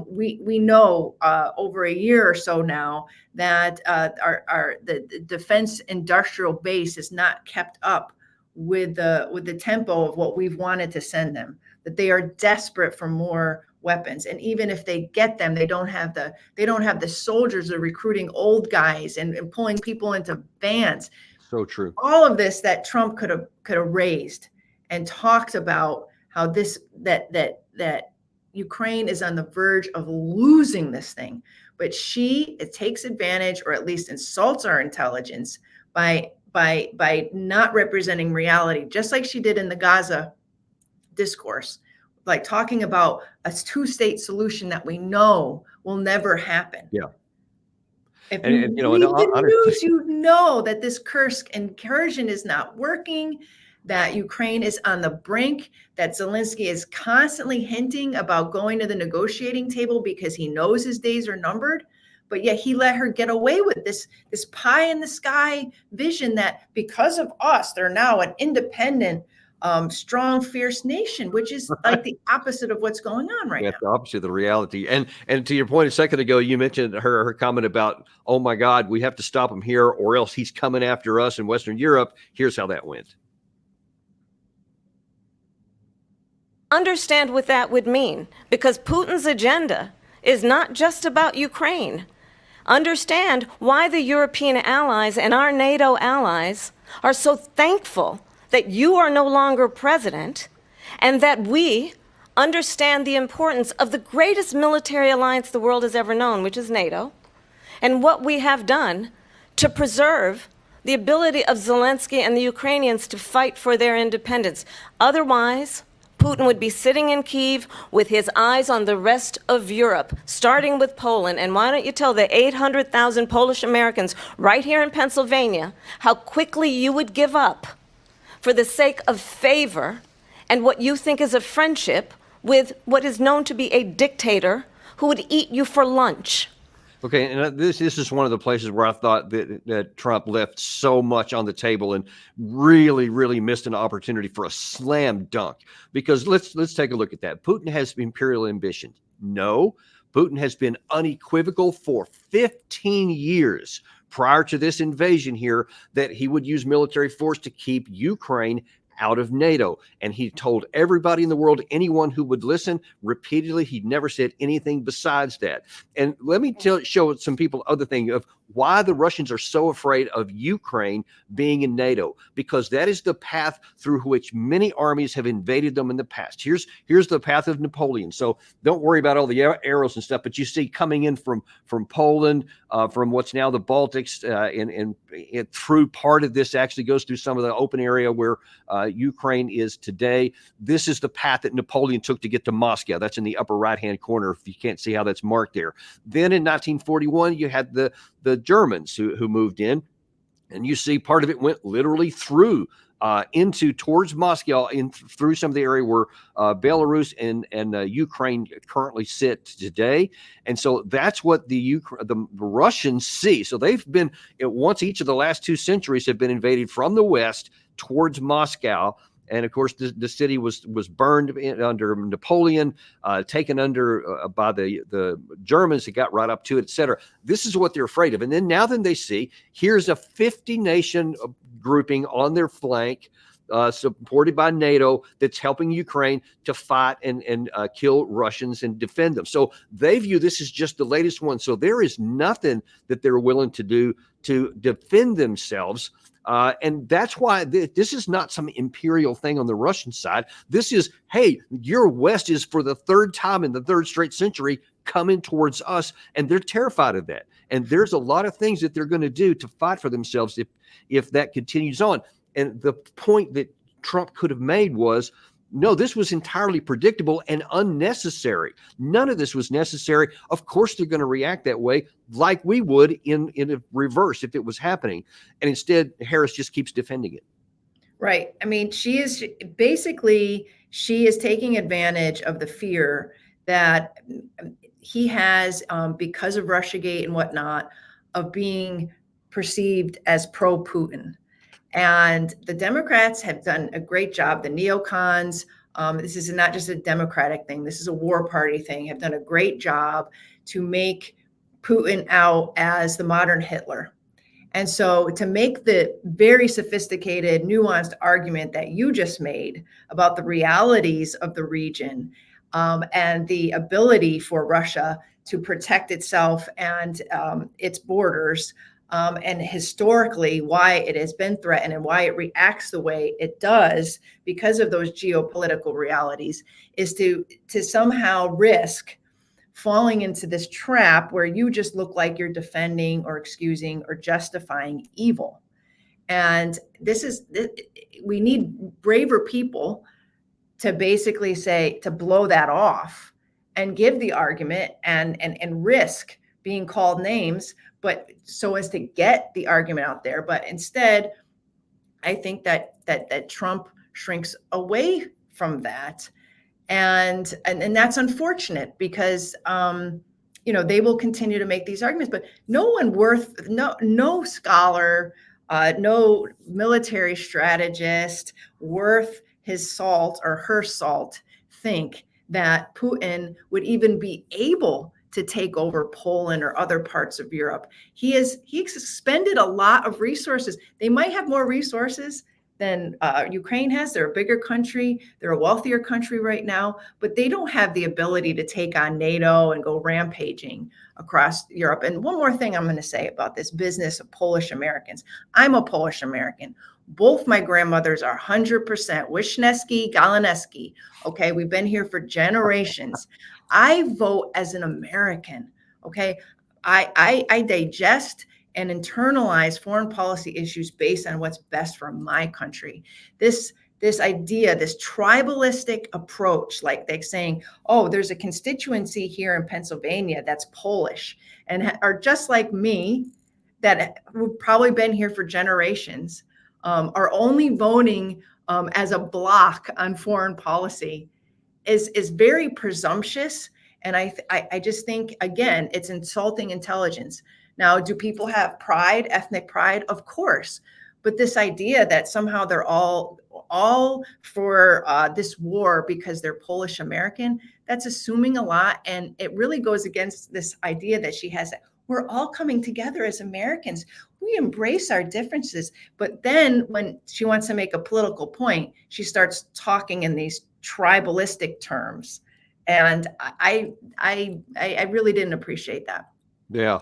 We know over a year or so now that the defense industrial base is not kept up with the tempo of what we've wanted to send them. That they are desperate for more weapons. And even if they get them, they don't have the soldiers. They're recruiting old guys and pulling people into vans. So true. All of this that Trump could have raised and talked about how that Ukraine is on the verge of losing this thing. But it takes advantage, or at least insults our intelligence by not representing reality, just like she did in the Gaza discourse, like talking about a two-state solution that we know will never happen. Yeah. If And, you and, you know, read and the hon- news, you know that this incursion is not working, that Ukraine is on the brink, that Zelensky is constantly hinting about going to the negotiating table because he knows his days are numbered. But yet he let her get away with this pie in the sky vision that because of us, they're now an independent, strong, fierce nation, which is like the opposite of what's going on right now. the opposite of the reality. And to your point a second ago, you mentioned her comment about, oh my God, we have to stop him here or else he's coming after us in Western Europe. Here's how that went. Understand what that would mean, because Putin's agenda is not just about Ukraine. Understand why the European allies and our NATO allies are so thankful that you are no longer president, and that we understand the importance of the greatest military alliance the world has ever known, which is NATO, and what we have done to preserve the ability of Zelensky and the Ukrainians to fight for their independence. Otherwise, Putin would be sitting in Kyiv with his eyes on the rest of Europe, starting with Poland. And why don't you tell the 800,000 Polish Americans right here in Pennsylvania how quickly you would give up for the sake of favor and what you think is a friendship with what is known to be a dictator who would eat you for lunch. Okay, and this is one of the places where I thought that Trump left so much on the table and really, really missed an opportunity for a slam dunk. Because let's take a look at that. Putin has imperial ambition. No, Putin has been unequivocal for 15 years prior to this invasion here that he would use military force to keep Ukraine out of NATO. And he told everybody in the world, anyone who would listen, repeatedly, he never said anything besides that. And let me show some people other thing of why the Russians are so afraid of Ukraine being in NATO, because that is the path through which many armies have invaded them in the past. Here's the path of Napoleon. So don't worry about all the arrows and stuff, but you see coming in from Poland, from what's now the Baltics, and through part of this actually goes through some of the open area where Ukraine is today. This is the path that Napoleon took to get to Moscow. That's in the upper right-hand corner, if you can't see how that's marked there. Then in 1941, you had the Germans who moved in, and you see part of it went literally through towards Moscow, through some of the area where Belarus and Ukraine currently sit today. And so that's what the Russians see. So they've been, once each of the last 2 centuries have been invaded from the west towards Moscow. And of course, the city was burned under Napoleon, taken under by the Germans that got right up to it, et cetera. This is what they're afraid of. And then they see here's a 50-nation grouping on their flank, supported by NATO, that's helping Ukraine to fight and kill Russians and defend them. So they view this as just the latest one. So there is nothing that they're willing to do to defend themselves. And that's why this is not some imperial thing on the Russian side. This is, hey, your West is for the 3rd time in the 3rd straight century coming towards us, and they're terrified of that. And there's a lot of things that they're going to do to fight for themselves if that continues on. And the point that Trump could have made was, no, this was entirely predictable and unnecessary. None of this was necessary. Of course, they're going to react that way, like we would in a reverse if it was happening. And instead, Harris just keeps defending it. Right. I mean, she is taking advantage of the fear that he has, because of Russiagate and whatnot, of being perceived as pro-Putin. And the Democrats have done a great job. The neocons, this is not just a Democratic thing, this is a war party thing, have done a great job to make Putin out as the modern Hitler. And so to make the very sophisticated, nuanced argument that you just made about the realities of the region, and the ability for Russia to protect itself and its borders, and historically why it has been threatened and why it reacts the way it does because of those geopolitical realities, is to somehow risk falling into this trap where you just look like you're defending or excusing or justifying evil. And we need braver people to basically say, to blow that off and give the argument and risk being called names, but so as to get the argument out there. But instead, I think that Trump shrinks away from that. And that's unfortunate because they will continue to make these arguments, but no scholar, no military strategist worth his salt or her salt think that Putin would even be able to take over Poland or other parts of Europe. He expended a lot of resources. They might have more resources than Ukraine has. They're a bigger country. They're a wealthier country right now, but they don't have the ability to take on NATO and go rampaging across Europe. And one more thing I'm going to say about this business of Polish Americans. I'm a Polish American. Both my grandmothers are 100% Wisniewski, Galeneski. Okay, we've been here for generations. I vote as an American. Okay, I digest and internalize foreign policy issues based on what's best for my country. This idea, this tribalistic approach, like they're saying, oh, there's a constituency here in Pennsylvania that's Polish and are just like me, that have probably been here for generations, are only voting as a block on foreign policy is very presumptuous. And I just think, again, it's insulting intelligence. Now, do people have pride, ethnic pride? Of course. But this idea that somehow they're all for this war because they're Polish American, that's assuming a lot. And it really goes against this idea that she has that we're all coming together as Americans. We embrace our differences. But then when she wants to make a political point, she starts talking in these tribalistic terms. And I really didn't appreciate that. Yeah.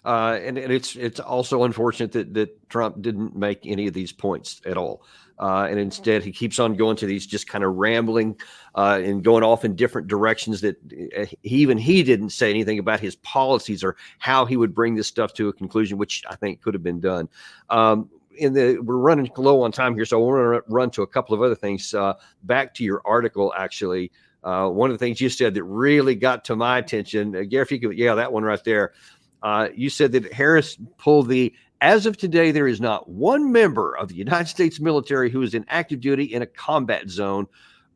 And it's also unfortunate that Trump didn't make any of these points at all. And instead, he keeps on going to these just kind of rambling and going off in different directions that he didn't say anything about his policies or how he would bring this stuff to a conclusion, which I think could have been done. We're running low on time here, so I want to run to a couple of other things. Back to your article, actually. One of the things you said that really got to my attention, Gary, if you could, that one right there. You said that Harris pulled as of today, there is not one member of the United States military who is in active duty in a combat zone,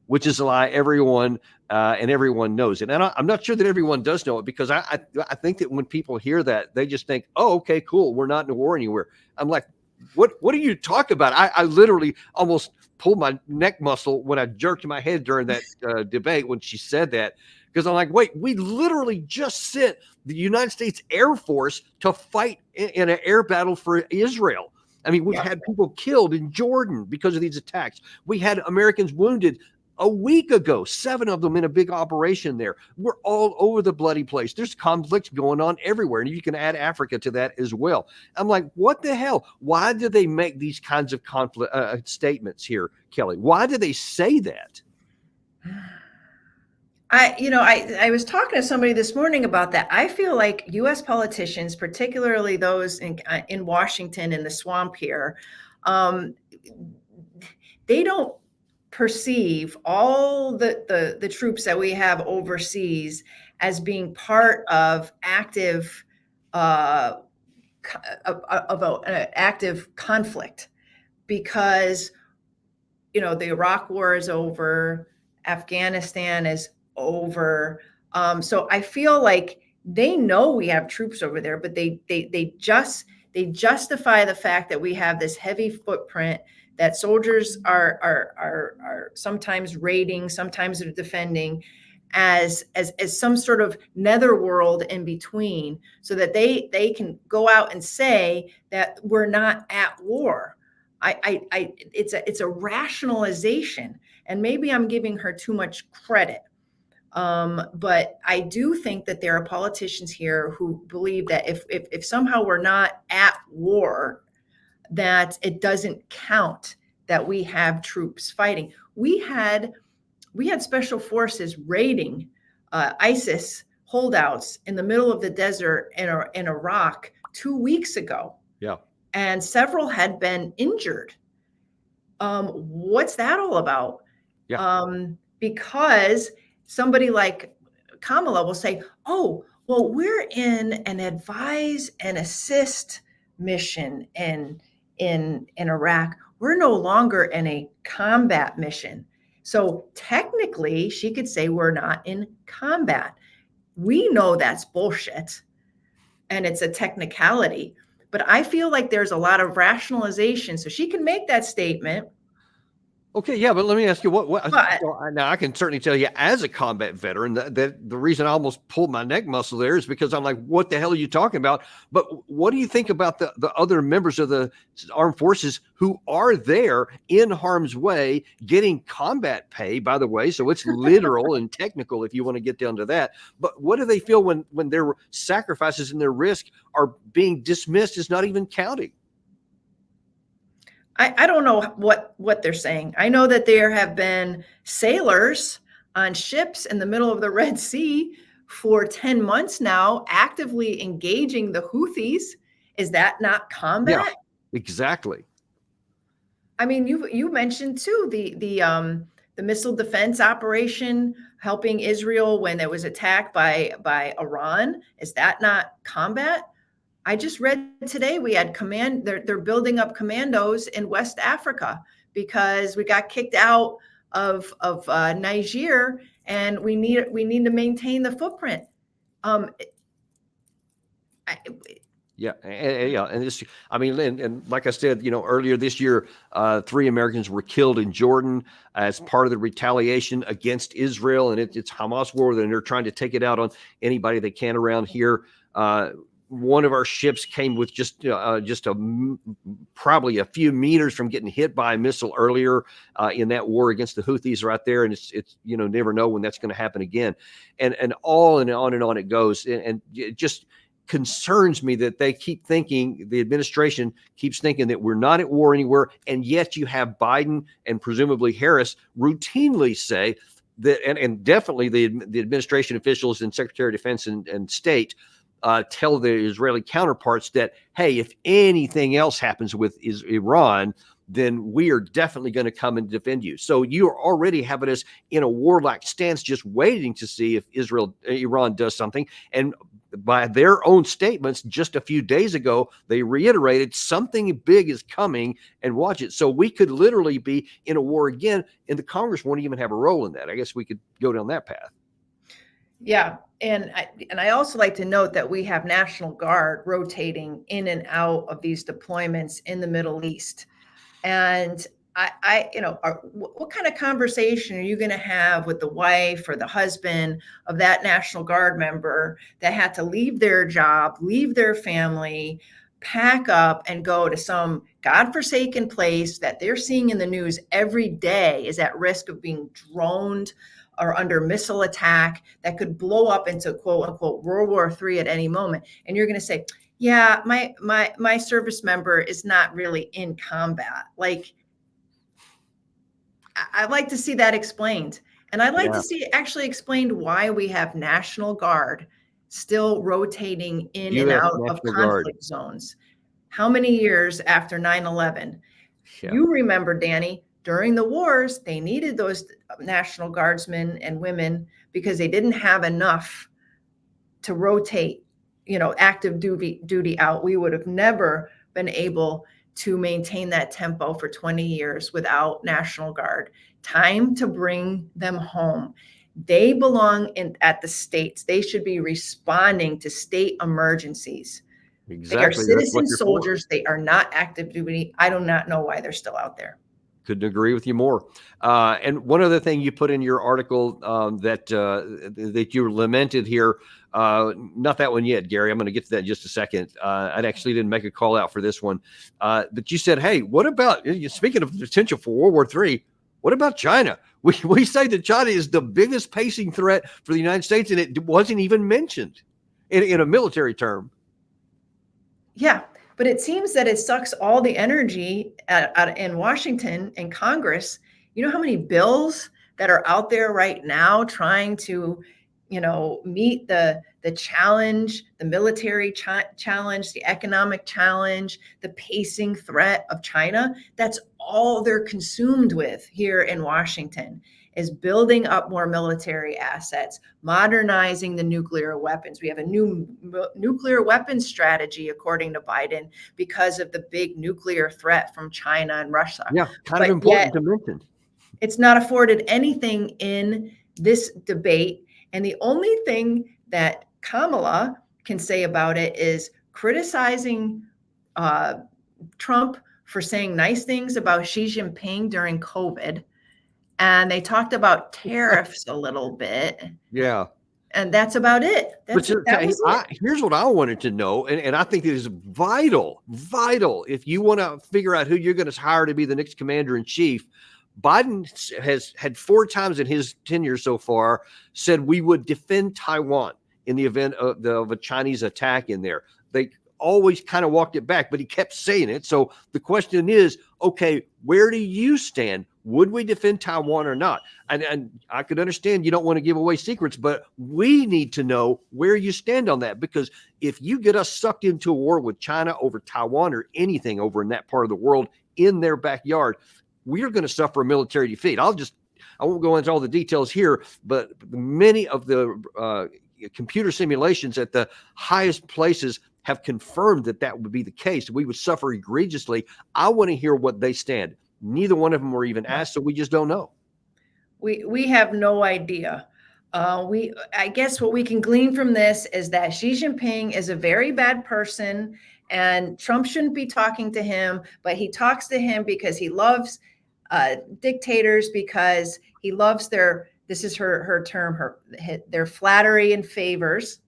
which is a lie. Everyone knows it. And I'm not sure that everyone does know it, because I think that when people hear that, they just think, oh, okay, cool, we're not in a war anywhere. I'm like, what do you talk about? I literally almost pulled my neck muscle when I jerked my head during that debate when she said that, because I'm like, wait, we literally just sent the United States Air Force to fight in an air battle for Israel. I mean, we've had people killed in Jordan because of these attacks. We had Americans wounded a week ago, 7 of them in a big operation there. We're all over the bloody place. There's conflicts going on everywhere. And you can add Africa to that as well. I'm like, what the hell? Why do they make these kinds of conflict statements here, Kelly? Why do they say that? I was talking to somebody this morning about that. I feel like U.S. politicians, particularly those in Washington in the swamp here, they don't perceive all the troops that we have overseas as being part of active active conflict, because the Iraq war is over, Afghanistan is over. So I feel like they know we have troops over there, but they justify the fact that we have this heavy footprint, that soldiers are sometimes raiding, sometimes they're defending, as some sort of netherworld in between, so that they can go out and say that we're not at war. It's a rationalization, and maybe I'm giving her too much credit. But I do think that there are politicians here who believe that if somehow we're not at war, that it doesn't count that we have troops fighting. We had special forces raiding ISIS holdouts in the middle of the desert in Iraq 2 weeks ago. Yeah. And several had been injured. What's that all about? Yeah. Because somebody like Kamala will say, oh, well, we're in an advise and assist mission in Iraq. We're no longer in a combat mission. So technically, she could say we're not in combat. We know that's bullshit and it's a technicality. But I feel like there's a lot of rationalization. So she can make that statement. Okay, yeah, but let me ask you what But- now I can certainly tell you as a combat veteran that the reason I almost pulled my neck muscle there is because I'm like, what the hell are you talking about? But what do you think about the other members of the armed forces who are there in harm's way getting combat pay, by the way? So it's literal and technical if you want to get down to that. But what do they feel when their sacrifices and their risk are being dismissed as not even counting? I don't know what they're saying. I know that there have been sailors on ships in the middle of the Red Sea for 10 months now, actively engaging the Houthis. Is that not combat? Yeah, exactly. I mean, you mentioned too the missile defense operation helping Israel when it was attacked by Iran. Is that not combat? I just read today we had they're building up commandos in West Africa because we got kicked out of Niger and we need to maintain the footprint. Yeah, and this, I mean, and like I said, earlier this year, 3 Americans were killed in Jordan as part of the retaliation against Israel, and it's Hamas war, and they're trying to take it out on anybody they can around here. One of our ships came with probably a few meters from getting hit by a missile earlier in that war against the Houthis right there. And it's never know when that's going to happen again. And on and on it goes. And it just concerns me that they keep thinking, the administration keeps thinking that we're not at war anywhere. And yet you have Biden and presumably Harris routinely say that, and definitely the administration officials and Secretary of Defense and State tell the Israeli counterparts that, hey, if anything else happens with Iran, then we are definitely going to come and defend you. So you are already having us in a warlike stance, just waiting to see if Iran does something. And by their own statements, just a few days ago, they reiterated something big is coming and watch it. So we could literally be in a war again, and the Congress won't even have a role in that. I guess we could go down that path. Yeah. And I also like to note that we have National Guard rotating in and out of these deployments in the Middle East. And what kind of conversation are you going to have with the wife or the husband of that National Guard member that had to leave their job, leave their family, pack up and go to some godforsaken place that they're seeing in the news every day is at risk of being droned or under missile attack that could blow up into quote unquote World War III at any moment? And you're going to say, yeah, my service member is not really in combat. Like, I'd like to see that explained. And I'd like to see actually explained why we have National Guard still rotating in and out of conflict zones. How many years after 9/11? Yeah. You remember, Danny, during the wars, they needed those National Guardsmen and women because they didn't have enough to rotate, active duty out. We would have never been able to maintain that tempo for 20 years without National Guard. Time to bring them home. They belong at the states. They should be responding to state emergencies. Exactly. They are citizen soldiers. They are not active duty. I do not know why they're still out there. Couldn't agree with you more. And one other thing you put in your article that you lamented here, not that one yet, Gary. I'm going to get to that in just a second. I actually didn't make a call out for this one. But you said, hey, what about, speaking of the potential for World War III, What about China? We say that China is the biggest pacing threat for the United States, and it wasn't even mentioned in a military term. Yeah, but it seems that it sucks all the energy in Washington and Congress. You know how many bills that are out there right now trying to, meet the challenge, the military challenge, the economic challenge, the pacing threat of China. That's all they're consumed with here in Washington, is building up more military assets, modernizing the nuclear weapons. We have a new nuclear weapons strategy, according to Biden, because of the big nuclear threat from China and Russia. Yeah, kind But of important yet, to mention. it's not afforded anything in this debate. And the only thing that Kamala can say about it is criticizing Trump for saying nice things about Xi Jinping during COVID. And they talked about tariffs a little bit. Yeah. And that's about it. But That was it. here's what I wanted to know, and I think it is vital if you want to figure out who you're going to hire to be the next commander in chief. Biden has had 4 times in his tenure so far said we would defend Taiwan in the event of a Chinese attack in there. They always kind of walked it back, but he kept saying it. So the question is, okay, where do you stand? Would we defend Taiwan or not? And I could understand you don't want to give away secrets, but we need to know where you stand on that, because if you get us sucked into a war with China over Taiwan or anything over in that part of the world in their backyard, we are going to suffer a military defeat. I won't go into all the details here, but many of the computer simulations at the highest places have confirmed that would be the case. We would suffer egregiously. I want to hear what they stand. Neither one of them were even asked, so we just don't know. We have no idea. I guess what we can glean from this is that Xi Jinping is a very bad person, and Trump shouldn't be talking to him, but he talks to him because he loves dictators, because he loves this is her term, their flattery and favors.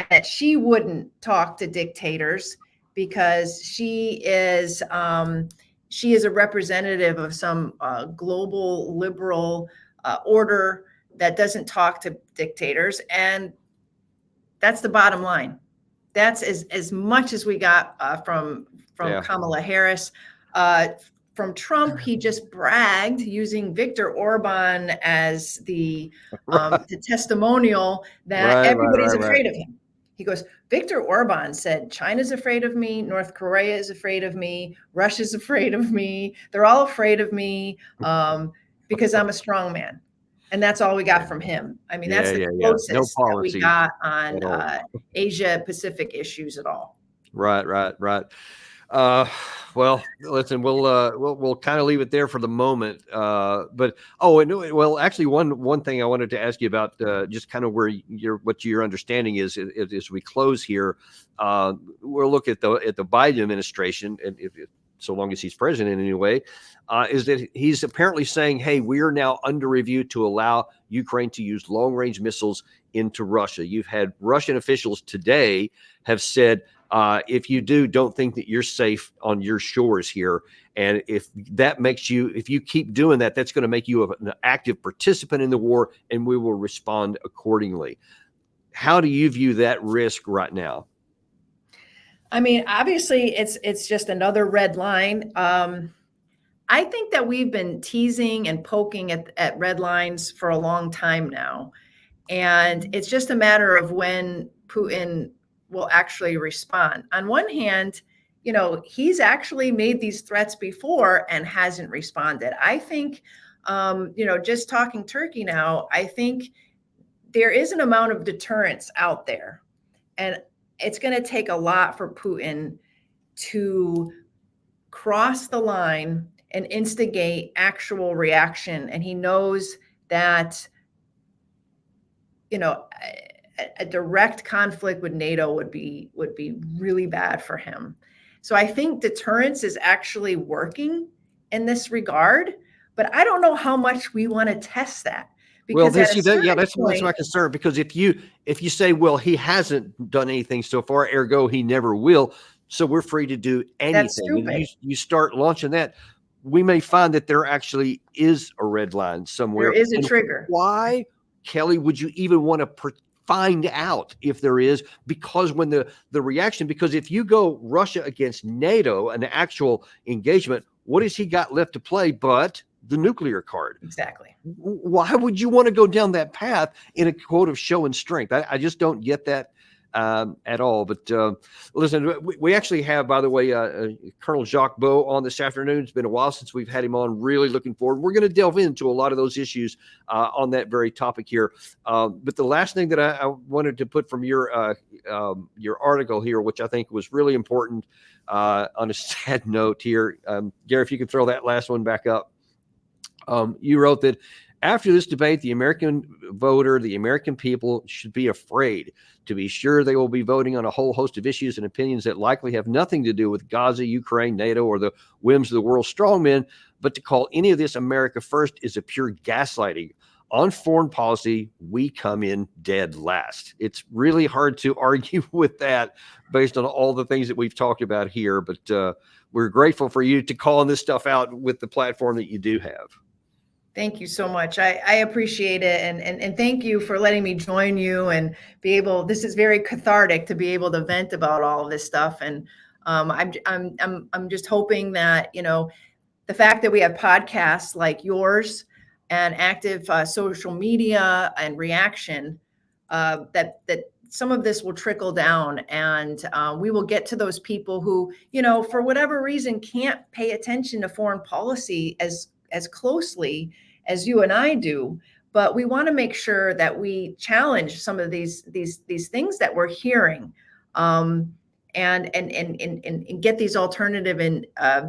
That she wouldn't talk to dictators because she is a representative of some global liberal order that doesn't talk to dictators. And that's the bottom line. That's as much as we got from Kamala Harris. From Trump, he just bragged using Viktor Orban as the testimonial that everybody's afraid of him. He goes, Viktor Orban said, China's afraid of me, North Korea is afraid of me, Russia's afraid of me. They're all afraid of me because I'm a strong man. And that's all we got from him. I mean, that's the closest that we got on Asia Pacific issues at all. Right. Well, listen, we'll kind of leave it there for the moment. Actually, one thing I wanted to ask you about, just kind of what your understanding is as we close here. We'll look at the Biden administration, and so long as he's president anyway, is that he's apparently saying, hey, we are now under review to allow Ukraine to use long-range missiles into Russia. You've had Russian officials today have said, if you don't think that you're safe on your shores here. And if you keep doing that, that's going to make you an active participant in the war, and we will respond accordingly. How do you view that risk right now? I mean, obviously it's just another red line. I think that we've been teasing and poking at red lines for a long time now. And it's just a matter of when Putin will actually respond. On one hand, he's actually made these threats before and hasn't responded. I think, just talking Turkey now, I think there is an amount of deterrence out there. And it's going to take a lot for Putin to cross the line and instigate actual reaction. And he knows that, a direct conflict with NATO would be really bad for him. So I think deterrence is actually working in this regard, but I don't know how much we want to test that. Well, that's my concern, because if you say, well, he hasn't done anything so far, ergo he never will, so we're free to do anything. That's stupid. You start launching that. we may find that there actually is a red line somewhere. There is a And trigger. why, Kelly, would you even want to find out if there is? Because when the reaction, because if you go Russia against NATO, an actual engagement, what has he got left to play but the nuclear card? Exactly. Why would you want to go down that path in a quote of showing strength? I just don't get that at all. But listen, we actually have, by the way, Colonel Jacques Beau on this afternoon. It's been a while since we've had him on. Really looking forward. We're going to delve into a lot of those issues on that very topic here. But the last thing that I wanted to put from your article here, which I think was really important on a sad note here, Gary, if you could throw that last one back up. You wrote that after this debate, the American voter, the American people should be afraid to be sure they will be voting on a whole host of issues and opinions that likely have nothing to do with Gaza, Ukraine, NATO, or the whims of the world's strongmen, but to call any of this America first is a pure gaslighting. On foreign policy, we come in dead last. It's really hard to argue with that based on all the things that we've talked about here, but we're grateful for you to call this stuff out with the platform that you do have. Thank you so much. I appreciate it. And thank you for letting me join you and be able, this is very cathartic to be able to vent about all of this stuff. And I'm just hoping that, you know, the fact that we have podcasts like yours and active social media and reaction, that some of this will trickle down, and we will get to those people who, you know, for whatever reason can't pay attention to foreign policy as closely as you and I do. But we want to make sure that we challenge some of these things that we're hearing, and get these alternative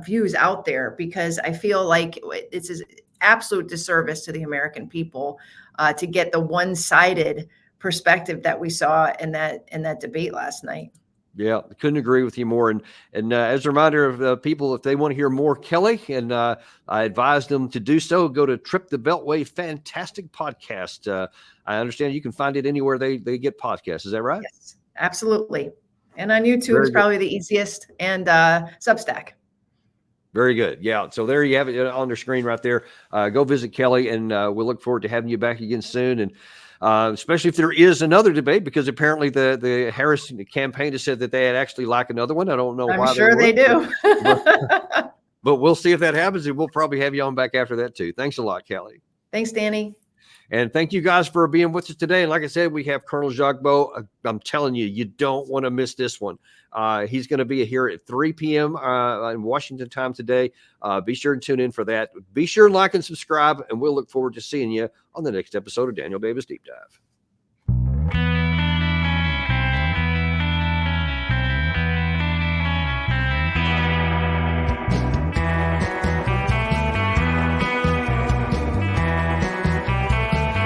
views out there, because I feel like it's an absolute disservice to the American people to get the one-sided perspective that we saw in that debate last night. Yeah, I couldn't agree with you more. And as a reminder of people, if they want to hear more Kelly, and I advise them to do so, go to Trip the Beltway. Fantastic podcast. I understand you can find it anywhere they get podcasts. Is that right? Yes, absolutely. And on YouTube Very is good. probably the easiest, and Substack. Very good. Yeah. So there you have it on their screen right there. Go visit Kelly, and we'll look forward to having you back again soon. And especially if there is another debate, because apparently the Harris campaign has said that they had actually like another one. I don't know why. I'm sure they do. But we'll see if that happens, and we'll probably have you on back after that too. Thanks a lot, Kelly. Thanks, Danny. And thank you guys for being with us today. And like I said, we have Colonel Jacques Beau. I'm telling you, you don't want to miss this one. He's going to be here at 3 p.m. In Washington time today. Be sure and tune in for that. Be sure and like and subscribe, and we'll look forward to seeing you on the next episode of Daniel Davis Deep Dive.